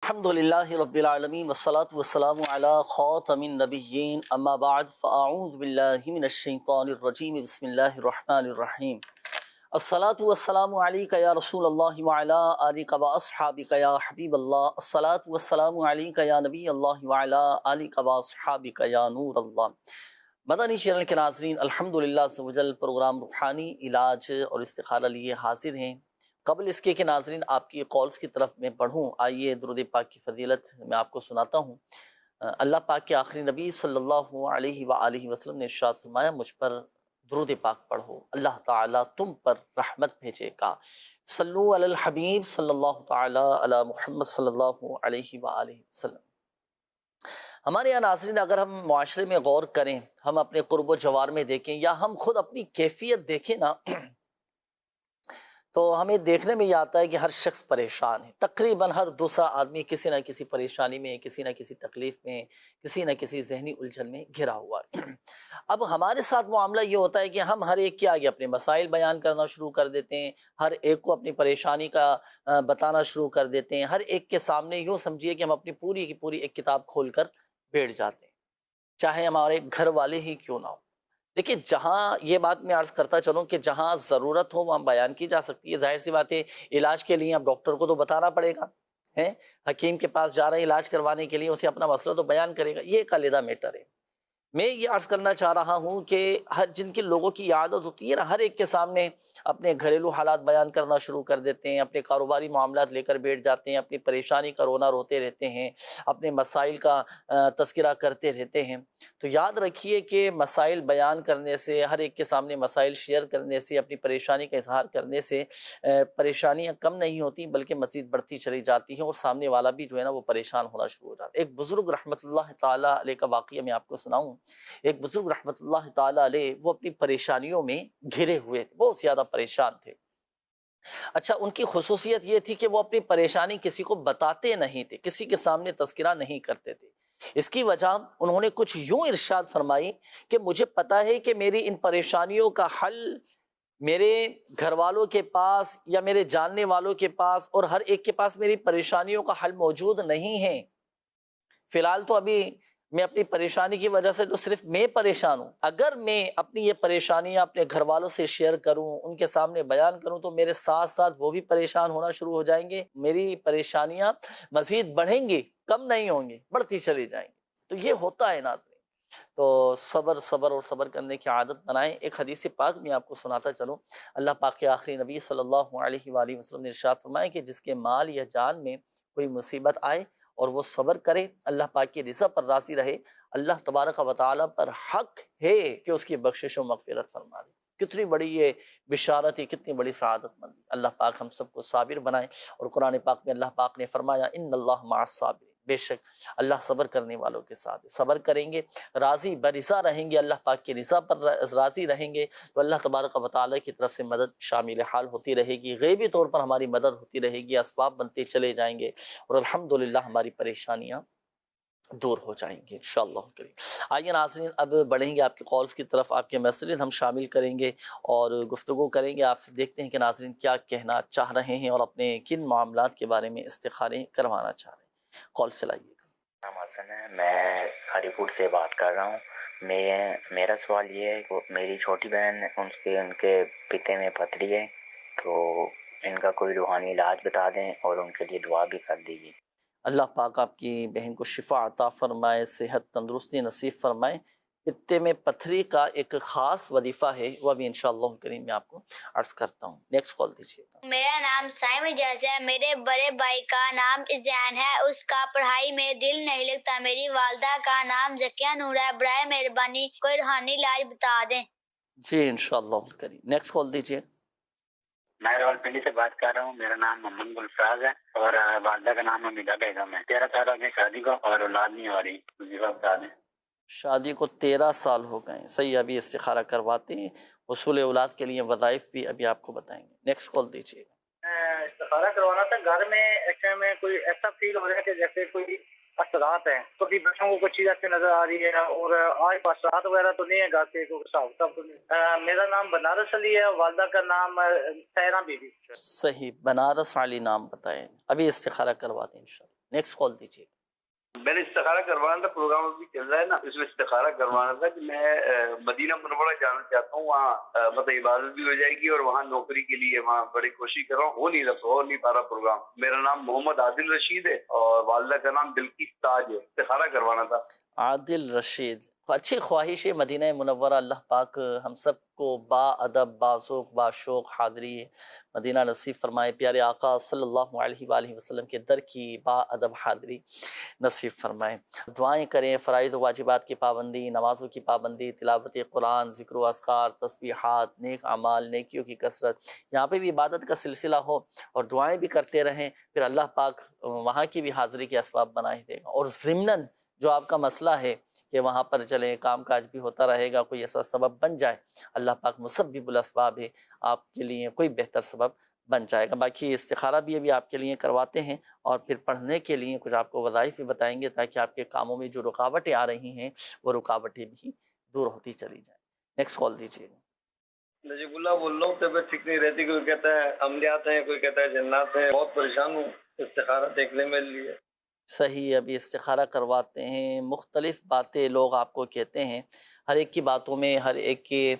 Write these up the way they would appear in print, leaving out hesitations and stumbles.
الحمدللہ رب العالمین والصلاة والسلام علی خاتم النبیین اما بعد فاعوذ باللہ من الشیطان الرجیم بسم اللہ الرحمن الرحیم الصلاة والسلام علیک یا رسول اللہ وعلی آلک و اصحابک یا حبیب اللہ الصلاة والسلام علیک یا نبی اللہ وعلی آلک و اصحابک یا نور اللہ۔ مدنی چینل کے ناظرین، الحمدللہ عز و جل پروگرام روحانی علاج اور استخارہ لیے حاضر ہیں۔ قبل اس کے ناظرین آپ کی کالز کی طرف میں پڑھوں، آئیے درود پاک کی فضیلت میں آپ کو سناتا ہوں۔ اللہ پاک کے آخری نبی صلی اللہ علیہ وآلہ وسلم نے ارشاد فرمایا، مجھ پر درود پاک پڑھو، اللہ تعالیٰ تم پر رحمت بھیجے گا۔ صلو علی الحبیب صلی اللہ تعالیٰ علی محمد صلی اللہ علیہ وآلہ وسلم۔ ہمارے یہاں ناظرین، اگر ہم معاشرے میں غور کریں، ہم اپنے قرب و جوار میں دیکھیں یا ہم خود اپنی کیفیت دیکھیں نا، تو ہمیں دیکھنے میں یہ آتا ہے کہ ہر شخص پریشان ہے۔ تقریباً ہر دوسرا آدمی کسی نہ کسی پریشانی میں، کسی نہ کسی تکلیف میں، کسی نہ کسی ذہنی الجھن میں گھرا ہوا ہے۔ اب ہمارے ساتھ معاملہ یہ ہوتا ہے کہ ہم ہر ایک کے آگے اپنے مسائل بیان کرنا شروع کر دیتے ہیں، ہر ایک کو اپنی پریشانی کا بتانا شروع کر دیتے ہیں، ہر ایک کے سامنے یوں سمجھیے کہ ہم اپنی پوری کی پوری ایک کتاب کھول کر بیٹھ جاتے ہیں، چاہے ہمارے گھر والے ہی کیوں نہ ہو۔ دیکھیں، جہاں یہ بات میں عرض کرتا چلوں کہ جہاں ضرورت ہو وہاں بیان کی جا سکتی ہے، ظاہر سی بات ہے علاج کے لیے اب ڈاکٹر کو تو بتانا پڑے گا، ہے حکیم کے پاس جا رہے ہیں علاج کروانے کے لیے، اسے اپنا مسئلہ تو بیان کرے گا، یہ ایک علیحدہ میٹر ہے۔ میں یہ عرض کرنا چاہ رہا ہوں کہ جن کے لوگوں کی عادت ہوتی ہے نا، ہر ایک کے سامنے اپنے گھریلو حالات بیان کرنا شروع کر دیتے ہیں، اپنے کاروباری معاملات لے کر بیٹھ جاتے ہیں، اپنی پریشانی کا رونا روتے رہتے ہیں، اپنے مسائل کا تذکرہ کرتے رہتے ہیں، تو یاد رکھیے کہ مسائل بیان کرنے سے، ہر ایک کے سامنے مسائل شیئر کرنے سے، اپنی پریشانی کا اظہار کرنے سے پریشانیاں کم نہیں ہوتی بلکہ مزید بڑھتی چلی جاتی ہیں، اور سامنے والا بھی جو ہے نا وہ پریشان ہونا شروع ہو جاتا ہے۔ ایک بزرگ رحمۃ اللہ تعالیٰ علیہ کا واقعہ میں آپ کو سناؤں۔ ایک بزرگ رحمۃ اللہ تعالیٰ علیہ، وہ اپنی پریشانیوں میں گھرے ہوئے تھے، بہت زیادہ پریشان تھے۔ اچھا، ان کی خصوصیت یہ تھی کہ وہ اپنی پریشانی کسی کو بتاتے نہیں تھے، کسی کے سامنے تذکرہ نہیں کرتے تھے۔ اس کی وجہ انہوں نے کچھ یوں ارشاد فرمائی کہ مجھے پتا ہے کہ میری ان پریشانیوں کا حل میرے گھر والوں کے پاس یا میرے جاننے والوں کے پاس اور ہر ایک کے پاس میری پریشانیوں کا حل موجود نہیں ہے۔ فی الحال تو ابھی میں اپنی پریشانی کی وجہ سے تو صرف میں پریشان ہوں، اگر میں اپنی یہ پریشانیاں اپنے گھر والوں سے شیئر کروں، ان کے سامنے بیان کروں، تو میرے ساتھ ساتھ وہ بھی پریشان ہونا شروع ہو جائیں گے، میری پریشانیاں مزید بڑھیں گی، کم نہیں ہوں گی، بڑھتی چلی جائیں گی۔ تو یہ ہوتا ہے ناظرین، تو صبر اور صبر کرنے کی عادت بنائیں۔ ایک حدیث پاک میں آپ کو سناتا چلوں، اللہ پاک کے آخری نبی صلی اللہ علیہ وآلہ وسلم نے ارشاد فرمایا کہ جس کے مال یا جان میں کوئی مصیبت آئے اور وہ صبر کرے، اللہ پاک کی رضا پر راضی رہے، اللہ تبارک و تعالیٰ پر حق ہے کہ اس کی بخشش و مغفرت فرما دے۔ کتنی بڑی یہ بشارت ہے، کتنی بڑی سعادت مندی۔ اللہ پاک ہم سب کو صابر بنائے، اور قرآن پاک میں اللہ پاک نے فرمایا ان اللہ مع الصابرین، بے شک اللہ صبر کرنے والوں کے ساتھ ہے۔ صبر کریں گے، راضی برضا رہیں گے، اللہ پاک کی رضا پر راضی رہیں گے، تو اللہ تبارک و تعالیٰ کی طرف سے مدد شامل حال ہوتی رہے گی، غیبی طور پر ہماری مدد ہوتی رہے گی، اسباب بنتے چلے جائیں گے، اور الحمدللہ ہماری پریشانیاں دور ہو جائیں گے انشاءاللہ کریم۔ آئیے ناظرین، اب بڑھیں گے آپ کے کالز کی طرف، آپ کے میسیجز ہم شامل کریں گے اور گفتگو کریں گے آپ سے، دیکھتے ہیں کہ ناظرین کیا کہنا چاہ رہے ہیں اور اپنے کن معاملات کے بارے میں استخارے کروانا چاہ رہے ہیں۔ کال چلائیے۔ نام حسن ہے، میں ہری پور سے بات کر رہا ہوں۔ میرا سوال یہ ہے کہ میری چھوٹی بہن ان کے پتے میں پتھری ہے، تو ان کا کوئی روحانی علاج بتا دیں اور ان کے لیے دعا بھی کر دیجیے۔ اللہ پاک آپ کی بہن کو شفا عطا فرمائے، صحت تندرستی نصیب فرمائے۔ پتے میں پتھری کا ایک خاص وظیفہ ہے، وہ بھی انشاءاللہ کریم میں آپ کو عرض کرتا ہوں۔ نیکسٹ کال دیجیے۔ میرا نام سائم اجاز ہے، میرے بڑے بھائی کا نام ازین ہے، اس کا پڑھائی میں دل نہیں لگتا، میری والدہ کا نام زکیہ نور ہے، برائے مہربانی کوئی روحانی علاج بتا دیں۔ جی انشاءاللہ کریم، نیکسٹ کال دیجیے۔ میں راولپنڈی سے بات کر رہا ہوں، میرا نام محمد گلفراز ہے اور والدہ کا نام حمیدہ بیگم ہے۔ 13 سال ہو گئے شادی کو اور اولاد نہیں ہو رہی، وظیفہ بتا دیں۔ شادی کو 13 سال ہو گئے، صحیح، ابھی استخارہ کرواتے ہیں، حصول اولاد کے لیے وظائف بھی ابھی آپ کو بتائیں گے۔ نیکسٹ کال دیجیے۔ استخارہ کروانا تھا، گھر میں ایسے میں کوئی ایسا فیل ہو رہا ہے کہ جیسے کوئی اثرات ہیں، تو بھی بچوں کو کوئی چیز ایسے نظر آ رہی ہے، اور آج اثرات وغیرہ تو نہیں ہے گھر کے، کوئی حساب کتاب تو نہیں۔ میرا نام بنارس علی ہے، والدہ کا نام سیرہ بی بی۔ صحیح، بنارس علی نام بتائیں، ابھی استخارہ کرواتے ہیں انشاءاللہ۔ نیکسٹ کال دیجیے. میں نے استخارہ کروانا تھا، پروگرام ابھی چل رہا ہے نا، اس میں استخارہ کروانا تھا کہ میں مدینہ منورہ جانا چاہتا ہوں. وہاں مطلب عبادت بھی ہو جائے گی اور وہاں نوکری کے لیے وہاں بڑی کوشش کر رہا ہوں، ہو نہیں پا رہا پروگرام. میرا نام محمد عادل رشید ہے اور والدہ کا نام بلقیس تاج ہے. استخارہ کروانا تھا. عادل رشید، اچھی خواہش ہے. مدینہ منورہ اللہ پاک ہم سب کو با ادب، با ذوق، با شوق حاضری مدینہ نصیب فرمائے. پیارے آقا صلی اللہ علیہ وآلہ وسلم کے در کی با ادب حاضری نصیب فرمائے. دعائیں کریں، فرائض و واجبات کی پابندی، نمازوں کی پابندی، تلاوت قرآن، ذکر و اذکار، تسبیحات، نیک اعمال، نیکیوں کی کثرت، یہاں پہ بھی عبادت کا سلسلہ ہو اور دعائیں بھی کرتے رہیں. پھر اللہ پاک وہاں کی بھی حاضری کے اسباب بنا ہی دے گا. اور ضمناً جو آپ کا مسئلہ ہے کہ وہاں پر چلیں، کام کاج بھی ہوتا رہے گا، کوئی ایسا سبب بن جائے، اللہ پاک مسبب الاسباب ہے، آپ کے لیے کوئی بہتر سبب بن جائے گا. باقی استخارہ بھی ابھی آپ کے لیے کرواتے ہیں اور پھر پڑھنے کے لیے کچھ آپ کو وظائف بھی بتائیں گے تاکہ آپ کے کاموں میں جو رکاوٹیں آ رہی ہیں وہ رکاوٹیں بھی دور ہوتی چلی جائیں. نیکسٹ کال دیجیے. نجیب اللہ بول رہا ہوں. طبیعت ٹھیک نہیں رہتی، کوئی کہتا ہے عملیات ہیں، کوئی کہتا ہے جنات ہیں. بہت پریشان ہوں، استخارہ دیکھنے میں لیے. صحیح، ابھی استخارہ کرواتے ہیں. مختلف باتیں لوگ آپ کو کہتے ہیں، ہر ایک کی باتوں میں، ہر ایک کے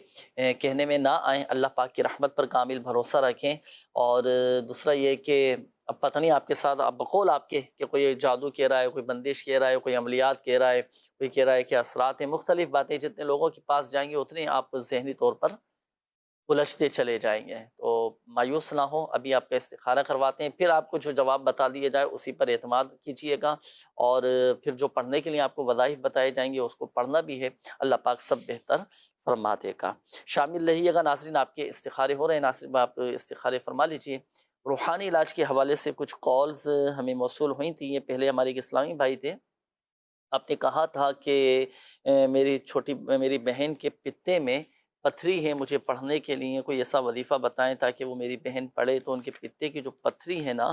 کہنے میں نہ آئیں. اللہ پاک کی رحمت پر کامل بھروسہ رکھیں. اور دوسرا یہ کہ اب پتہ نہیں آپ کے ساتھ، اب بقول آپ کے کہ کوئی جادو کہہ رہا ہے، کوئی بندش کہہ رہا ہے، کوئی عملیات کہہ رہا ہے، کوئی کہہ رہا ہے کہ اثرات ہیں. مختلف باتیں جتنے لوگوں کے پاس جائیں گے اتنے آپ ذہنی طور پر الجھتے چلے جائیں گے. تو مایوس نہ ہو، ابھی آپ کا استخارہ کرواتے ہیں، پھر آپ کو جو جواب بتا دیا جائے اسی پر اعتماد کیجیے گا. اور پھر جو پڑھنے کے لیے آپ کو وظائف بتائے جائیں گے اس کو پڑھنا بھی ہے. اللہ پاک سب بہتر فرما دے گا. شامل رہیے گا. ناظرین، آپ کے استخارے ہو رہے ہیں، ناظرین آپ استخارے فرما لیجیے. روحانی علاج کے حوالے سے کچھ کالز ہمیں موصول ہوئی تھیں. یہ پہلے ہمارے ایک اسلامی بھائی تھے، آپ نے کہا تھا کہ میری بہن کے پتے میں پتھری ہے، مجھے پڑھنے کے لیے کوئی ایسا وظیفہ بتائیں تاکہ وہ میری بہن پڑھے تو ان کے پتے کی جو پتھری ہے نا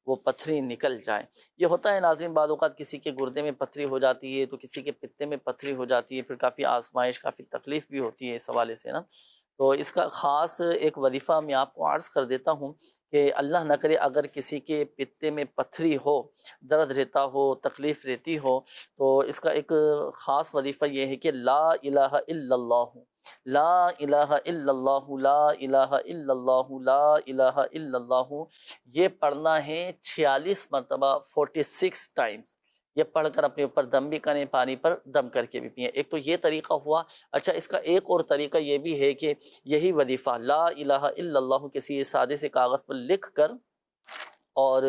وہ پتھری نکل جائے. یہ ہوتا ہے ناظرین، بعض اوقات کسی کے گردے میں پتھری ہو جاتی ہے تو کسی کے پتے میں پتھری ہو جاتی ہے، پھر کافی آزمائش، کافی تکلیف بھی ہوتی ہے اس حوالے سے نا. تو اس کا خاص ایک وظیفہ میں آپ کو عرض کر دیتا ہوں کہ اللہ نہ کرے اگر کسی کے پتے میں پتھری ہو، درد رہتا ہو، تکلیف رہتی ہو، تو اس کا ایک خاص وظیفہ یہ ہے کہ لا الہ الا اللہ، لا الہ الا اللہ، لا الہ الا اللہ، لا الہ الا اللہ. یہ پڑھنا ہے 46 مرتبہ، 46 ٹائمز. یہ پڑھ کر اپنے اوپر دم بھی کریں، پانی پر دم کر کے بھی پئیں. ایک تو یہ طریقہ ہوا. اچھا، اس کا ایک اور طریقہ یہ بھی ہے کہ یہی وظیفہ لا الہ الا اللہ کسی سادے سے کاغذ پر لکھ کر اور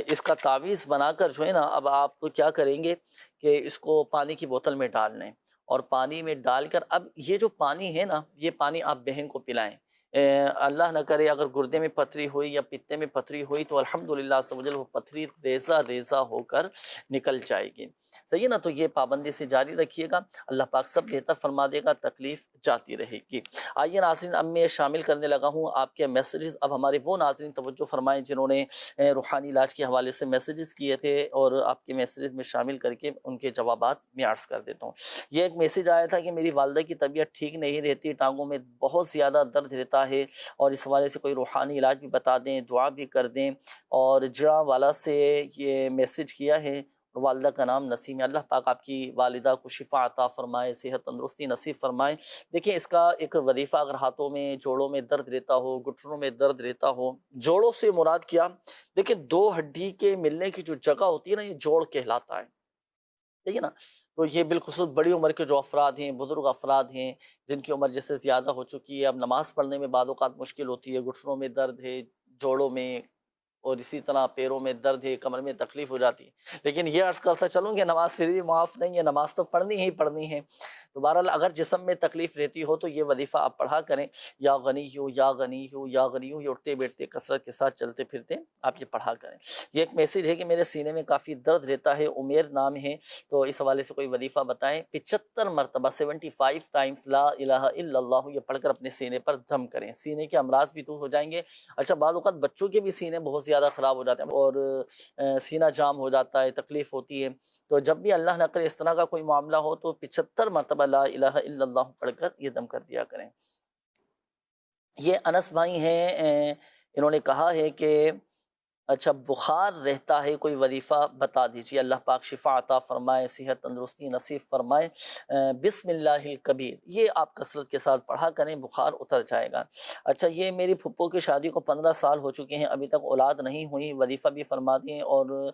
اس کا تعویذ بنا کر جو ہے نا، اب آپ کیا کریں گے کہ اس کو پانی کی بوتل میں ڈال لیں اور پانی میں ڈال کر اب یہ جو پانی ہے نا، یہ پانی آپ بہن کو پلائیں. اللہ نہ کرے اگر گردے میں پتھری ہوئی یا پتے میں پتھری ہوئی تو الحمدللہ عز و جل وہ پتھری ریزہ ریزہ ہو کر نکل جائے گی. صحیح ہے نا. تو یہ پابندی سے جاری رکھیے گا، اللہ پاک سب بہتر فرما دے گا، تکلیف جاتی رہے گی. آئیے ناظرین، اب میں شامل کرنے لگا ہوں آپ کے میسیجز. اب ہمارے وہ ناظرین توجہ فرمائیں جنہوں نے روحانی علاج کے حوالے سے میسیجز کیے تھے اور آپ کے میسیجز میں شامل کر کے ان کے جوابات میں عرض کر دیتا ہوں. یہ ایک میسیج آیا تھا کہ میری والدہ کی طبیعت ٹھیک نہیں رہتی، ٹانگوں میں بہت زیادہ درد رہتا ہے اور اس حوالے سے کوئی روحانی علاج بھی بتا دیں، دعا بھی کر دیں. اور جڑا والا سے یہ میسیج کیا ہے، والدہ کا نام نسیم ہے. اللہ پاک آپ کی والدہ کو شفا عطا فرمائے، صحت تندرستی نصیب فرمائے. دیکھیں، اس کا ایک وظیفہ اگر ہاتھوں میں، جوڑوں میں درد رہتا ہو، گھٹنوں میں درد رہتا ہو، جوڑوں سے مراد کیا، دیکھیں دو ہڈی کے ملنے کی جو جگہ ہوتی ہے نا، یہ جوڑ کہلاتا ہے. ٹھیک ہے نا. تو یہ بالخصوص بڑی عمر کے جو افراد ہیں، بزرگ افراد ہیں جن کی عمر جیسے زیادہ ہو چکی ہے، اب نماز پڑھنے میں بعض اوقات مشکل ہوتی ہے، گھٹنوں میں درد ہے، جوڑوں میں، اور اسی طرح پیروں میں درد ہے، کمر میں تکلیف ہو جاتی ہے. لیکن یہ عرض کرتا چلوں کہ نماز پھر بھی معاف نہیں ہے، نماز تو پڑھنی ہی پڑھنی ہے. تو بہرحال اگر جسم میں تکلیف رہتی ہو تو یہ وظیفہ آپ پڑھا کریں. یا غنی ہو، یا غنی ہو، یا غنی ہو، یہ اٹھتے بیٹھتے کثرت کے ساتھ چلتے پھرتے آپ یہ پڑھا کریں. یہ ایک میسیج ہے کہ میرے سینے میں کافی درد رہتا ہے، عمیر نام ہے، تو اس حوالے سے کوئی وظیفہ بتائیں. 75 مرتبہ 75 ٹائمز لا الہ الا اللہ یہ پڑھ کر اپنے سینے پر دم کریں. سینے کے امراض بھی دور ہو جائیں گے. اچھا، بعض اوقات بچوں کے بھی سینے بہت زیادہ خراب ہو جاتے ہیں اور سینہ جام ہو جاتا ہے، تکلیف ہوتی ہے. تو جب بھی اللہ نہ کرے اس طرح کا کوئی معاملہ ہو تو 75 مرتبہ لا الہ الا اللہ پڑھ کر یہ دم کر دیا کریں. یہ انس بھائی ہیں، انہوں نے کہا ہے کہ اچھا بخار رہتا ہے، کوئی وظیفہ بتا دیجیے، اللہ پاک شفا عطا فرمائے، صحت تندرستی نصیب فرمائے۔ بسم اللہ الکبیر یہ آپ کثرت کے ساتھ پڑھا کریں، بخار اتر جائے گا۔ اچھا یہ میری پھپھو کی شادی کو 15 سال ہو چکے ہیں، ابھی تک اولاد نہیں ہوئی، وظیفہ بھی فرما دیں اور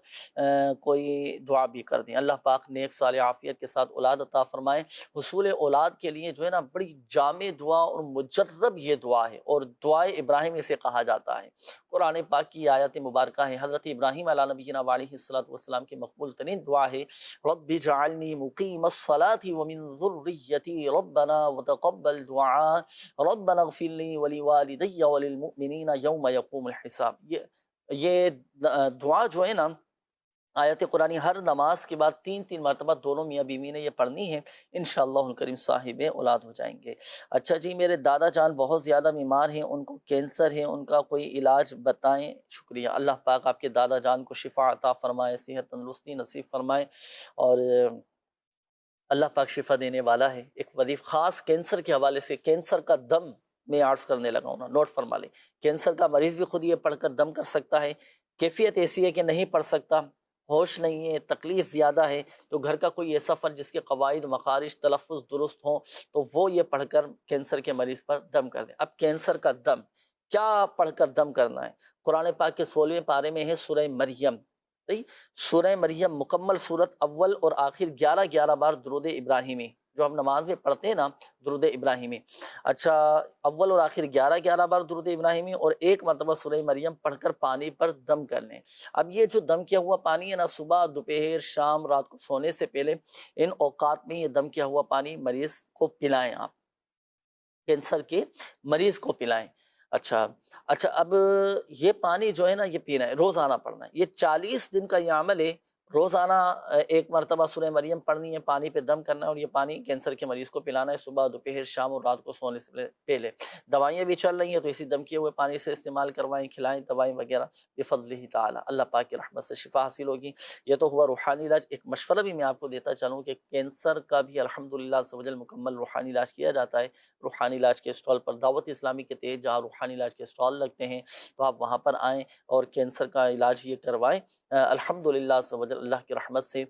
کوئی دعا بھی کر دیں، اللہ پاک نیک صالح عافیت کے ساتھ اولاد عطا فرمائے۔ حصول اولاد کے لیے جو ہے نا بڑی جامع دعا اور مجرب یہ دعا ہے، اور دعائے ابراہیم اسے کہا جاتا ہے۔ قرآن پاک کی آیت مبارکہ ہے، حضرت ابراہیم علیہ نبینا علیہ الصلوۃ والسلام کی مقبول ترین دعا ہے، رب اجعلنی مقیم الصلاۃ ومن ذریتی ربنا وتقبل دعاء ربنا اغفر لی ولوالدی وللمؤمنین یوم یقوم الحساب۔ یہ دعا جو ہے نا آیت قرآنی ہر نماز کے بعد 3 مرتبہ دونوں میاں بیوی نے یہ پڑھنی ہے، انشاءاللہ الکریم صاحب اولاد ہو جائیں گے۔ اچھا جی میرے دادا جان بہت زیادہ بیمار ہیں، ان کو کینسر ہے، ان کا کوئی علاج بتائیں، شکریہ۔ اللہ پاک آپ کے دادا جان کو شفا عطا فرمائے، صحت تندرستی نصیب فرمائے، اور اللہ پاک شفا دینے والا ہے۔ ایک وظیف خاص کینسر کے حوالے سے، کینسر کا دم میں عرض کرنے لگا ہوں نا، نوٹ فرما لیں، کینسر کا مریض بھی خود یہ پڑھ کر دم کر سکتا ہے۔ کیفیت ایسی ہے کہ نہیں پڑھ سکتا، ہوش نہیں ہے، تکلیف زیادہ ہے، تو گھر کا کوئی ایسا فرد جس کے قواعد مخارج تلفظ درست ہوں تو وہ یہ پڑھ کر کینسر کے مریض پر دم کر دیں۔ اب کینسر کا دم کیا پڑھ کر دم کرنا ہے؟ قرآن پاک کے 16ویں پارے میں ہے سورہ مریم، صحیح؟ سورہ مریم مکمل صورت، اول اور آخر 11 بار درود ابراہیمی جو ہم نماز میں پڑھتے ہیں نا، درود ابراہیمی۔ اچھا اول اور آخر 11 بار درود ابراہیمی، اور 1 مرتبہ سورہ مریم پڑھ کر پانی پر دم کر لیں۔ اب یہ جو دم کیا ہوا پانی ہے نا، صبح دوپہر شام رات کو سونے سے پہلے ان اوقات میں یہ دم کیا ہوا پانی مریض کو پلائیں، آپ کینسر کے مریض کو پلائیں۔ اچھا اب یہ پانی جو ہے نا یہ پینا ہے، روزانہ پڑھنا ہے، یہ 40 دن کا یہ عمل ہے، روزانہ 1 مرتبہ سورہ مریم پڑھنی ہے، پانی پہ دم کرنا ہے، اور یہ پانی کینسر کے مریض کو پلانا ہے صبح دوپہر شام اور رات کو سونے سے پہلے۔ دوائیاں بھی چل رہی ہیں تو اسی دم کیے ہوئے پانی سے استعمال کروائیں، کھلائیں دوائیں وغیرہ، بفضلہ تعالی اللہ پاک کی رحمت سے شفا حاصل ہوگی۔ یہ تو ہوا روحانی علاج۔ ایک مشورہ بھی میں آپ کو دیتا چلوں کہ کینسر کا بھی الحمدللہ عز و جل مکمل روحانی علاج کیا جاتا ہے۔ روحانی علاج کے اسٹال پر دعوت اسلامی کے تحت جہاں روحانی علاج کے اسٹال لگتے ہیں تو آپ وہاں پر آئیں اور کینسر کا علاج یہ کروائیں، الحمدللہ عز و جل اللہ کی رحمت سے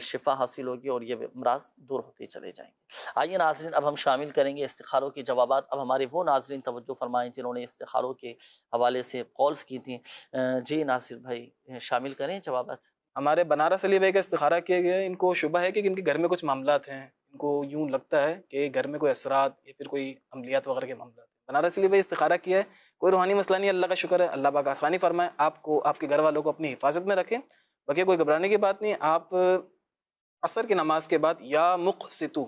شفا حاصل ہوگی اور یہ امراض دور ہوتے چلے جائیں گے۔ آئیے ناظرین اب ہم شامل کریں گے استخاروں کے جوابات۔ اب ہمارے وہ ناظرین توجہ فرمائیں جنہوں نے استخاروں کے حوالے سے کالز کی تھیں۔ جی ناصر بھائی شامل کریں جوابات۔ ہمارے بنارس علی بھائی کا استخارہ کیا گیا ہے، ان کو شبہ ہے کہ ان کے گھر میں کچھ معاملات ہیں، ان کو یوں لگتا ہے کہ گھر میں کوئی اثرات یا پھر کوئی عملیات وغیرہ کے معاملات ہیں۔ بنارس علی بھائی استخارہ کیا ہے، کوئی روحانی مسئلہ نہیں، اللہ کا شکر ہے، اللہ پاک آسانی فرمائے، آپ کو آپ کے گھر والوں کو اپنی حفاظت میں رکھیں، باقی کوئی گھبرانے کی بات نہیں۔ آپ عصر کی نماز کے بعد یا مقسطو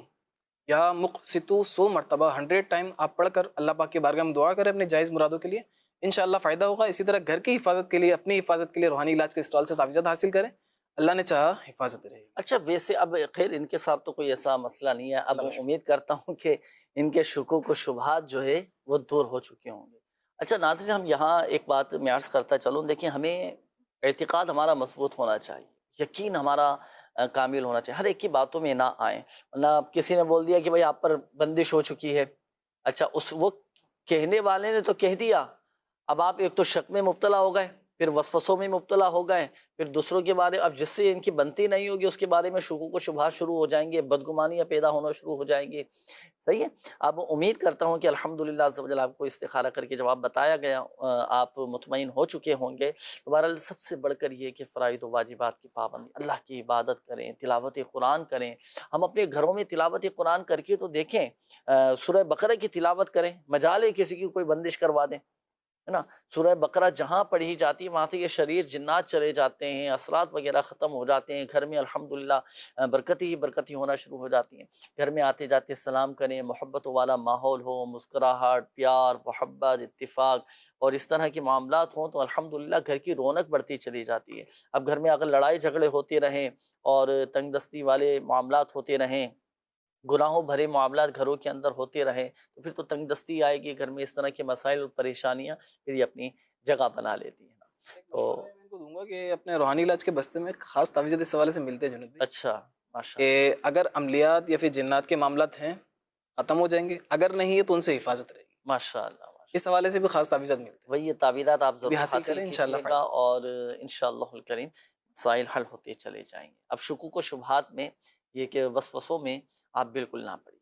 100 مرتبہ 100 ٹائم آپ پڑھ کر اللہ پاک کی بارگاہ میں دعا کریں اپنے جائز مرادوں کے لیے، انشاءاللہ فائدہ ہوگا۔ اسی طرح گھر کی حفاظت کے لیے، اپنی حفاظت کے لیے روحانی علاج کے اسٹال سے تعویذات حاصل کریں، اللہ نے چاہا حفاظت رہے گی۔ اچھا ویسے اب خیر ان کے ساتھ تو کوئی ایسا مسئلہ نہیں ہے، اب امید کرتا ہوں کہ ان کے شکوک و شبہات جو ہے وہ دور ہو چکے ہوں گے۔ اچھا ناظرین ہم یہاں ایک بات میں عرض کرتا چلوں، دیکھیں ہمیں اعتقاد ہمارا مضبوط ہونا چاہیے، یقین ہمارا کامل ہونا چاہیے، ہر ایک کی باتوں میں نہ آئیں، نہ کسی نے بول دیا کہ بھائی آپ پر بندش ہو چکی ہے، اچھا وہ کہنے والے نے تو کہہ دیا، اب آپ ایک تو شک میں مبتلا ہو گئے، پھر وسوسوں میں مبتلا ہو گئے، پھر دوسروں کے بارے اب جس سے ان کی بنتی نہیں ہوگی اس کے بارے میں شکوک و شبہات شروع ہو جائیں گے، بدگمانیاں پیدا ہونا شروع ہو جائیں گے، صحیح ہے۔ اب امید کرتا ہوں کہ الحمدللہ عز و جل آپ کو استخارہ کر کے جواب بتایا گیا، آپ مطمئن ہو چکے ہوں گے۔ بہرحال سب سے بڑھ کر یہ کہ فرائض و واجبات کی پابندی، اللہ کی عبادت کریں، تلاوت قرآن کریں۔ ہم اپنے گھروں میں تلاوت قرآن کر کے تو دیکھیں، سورہ بقرہ کی تلاوت کریں، مجال ہے کسی کی کوئی بندش کروا دیں، ہے نا، سورہ بقرہ جہاں پڑھی جاتی ہے وہاں سے یہ شریر جنات چلے جاتے ہیں، اثرات وغیرہ ختم ہو جاتے ہیں، گھر میں الحمدللہ برکتی ہی برکتی ہونا شروع ہو جاتی ہیں۔ گھر میں آتے جاتے سلام کریں، محبت والا ماحول ہو، مسکراہٹ، پیار، محبت، اتفاق اور اس طرح کے معاملات ہوں تو الحمدللہ گھر کی رونق بڑھتی چلی جاتی ہے۔ اب گھر میں اگر لڑائی جھگڑے ہوتے رہیں اور تنگ دستی والے معاملات ہوتے رہیں، گناہوں بھرے معاملات گھروں کے اندر ہوتے رہے تو پھر تو تنگ دستی آئے گی گھر میں، اس طرح کے مسائل اور پریشانیاں پھر یہ اپنی جگہ بنا لیتی ہیں۔ تو میں ان کو دوں گا کہ اپنے روحانی علاج کے بستے میں خاص تعویذات اس حوالے سے ملتے ہیں جنید بھائی، اچھا ماشاء کہ اگر عملیات یا پھر جنات کے معاملات ہیں ختم ہو جائیں گے، اگر نہیں ہے تو ان سے حفاظت رہے گی۔ ماشاء اللہ اس حوالے سے بھی خاص تعویذات ملتے ہیں. وہی یہ تعویذات آپ ضرور بھی حاصل حاصل کریں انشاءاللہ کیجیے گا اور انشاءاللہ الکریم مسائل حل ہوتے چلے جائیں گے. اب شکوک و شبہات میں یہ کہ وسوسوں میں آپ بالکل نہ پڑیے.